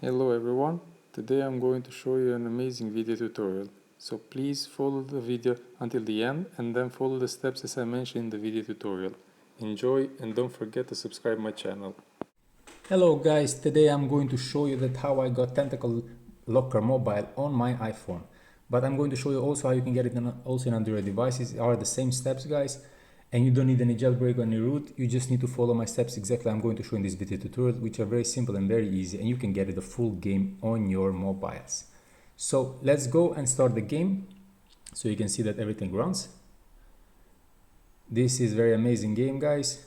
Hello everyone, today I'm going to show you an amazing video tutorial. So please follow the video until the end and then follow the steps as I mentioned in the video tutorial. Enjoy and don't forget to subscribe my channel. Hello guys, today I'm going to show you that how I got Tentacle Locker Mobile on my iPhone. But I'm going to show you also how you can get it also in Android devices. It are the same steps guys, and you don't need any jailbreak or any root. You just need to follow my steps exactly I'm going to show in this video tutorial, which are very simple and very easy, and you can get it the full game on your mobiles. So let's go and start the game so you can see that everything runs. This is very amazing game guys,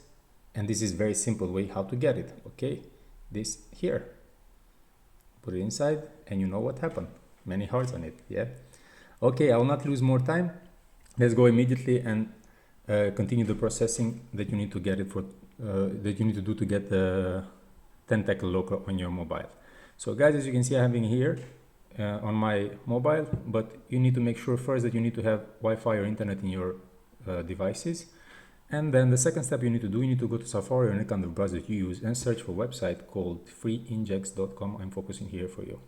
and this is very simple way how to get it. Okay, this here, put it inside and you know what happened. Many hearts on it. Yeah, okay, I will not lose more time. Let's go immediately and continue the processing that you need to get it for that you need to do to get the Tentacle Locker on your mobile. So guys, as you can see, I'm having here on my mobile, but you need to make sure first that you need to have Wi-Fi or internet in your devices. And then the second step you need to do, you need to go to Safari or any kind of browser that you use and search for a website called freeinjects.com. I'm focusing here for you.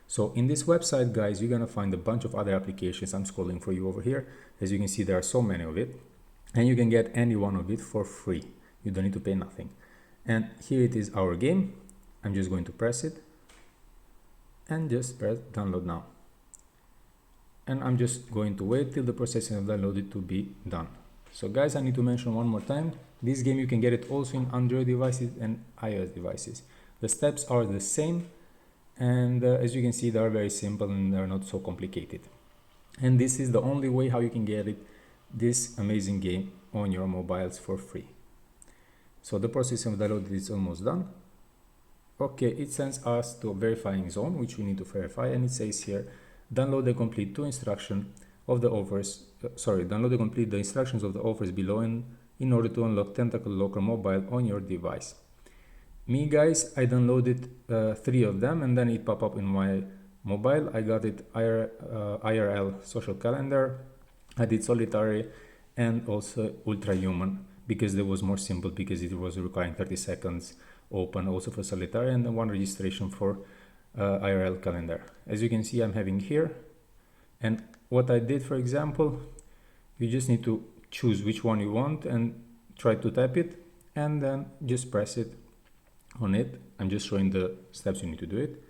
So in this website, guys, you're gonna find a bunch of other applications. I'm scrolling for you over here. As you can see, there are so many of it, and you can get any one of it for free. You don't need to pay nothing. And here it is, our game. I'm just going to press it and just press download now. And I'm just going to wait till the processing of downloaded to be done. So guys, I need to mention one more time, this game you can get it also in Android devices and iOS devices. The steps are the same, and as you can see, they are very simple and they're not so complicated. And this is the only way how you can get it, this amazing game on your mobiles for free. So the process of download is almost done. Okay, it sends us to a verifying zone, which we need to verify, and it says here, download the complete instructions of the offers of the offers below in order to unlock Tentacle Locker Mobile on your device. Me guys, I downloaded 3 of them, and then it popped up in my mobile. I got it IRL social calendar, I did solitary, and also ultra human, because it was more simple, because it was requiring 30 seconds open also for solitary, and then 1 registration for IRL calendar. As you can see, I'm having here, and what I did, for example, you just need to choose which one you want and try to type it, and then just press it on it. I'm just showing the steps you need to do it,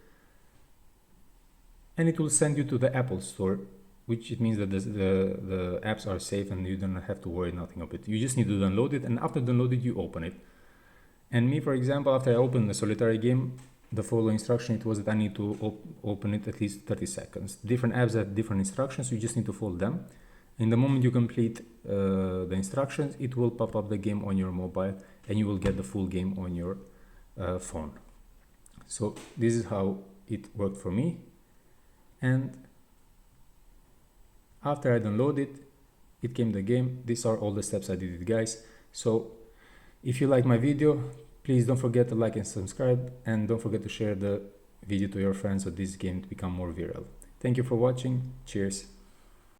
and it will send you to the Apple Store, which it means that the apps are safe and you don't have to worry nothing of it. You just need to download it, and after download it, you open it. And me, for example, after I opened the solitary game, the following instruction it was that I need to open it at least 30 seconds. Different apps have different instructions, you just need to follow them. In the moment you complete the instructions, it will pop up the game on your mobile and you will get the full game on your phone. So this is how it worked for me. And after I downloaded it, it came the game. These are all the steps I did it, guys. So if you like my video, please don't forget to like and subscribe, and don't forget to share the video to your friends so this game to become more viral. Thank you for watching. Cheers.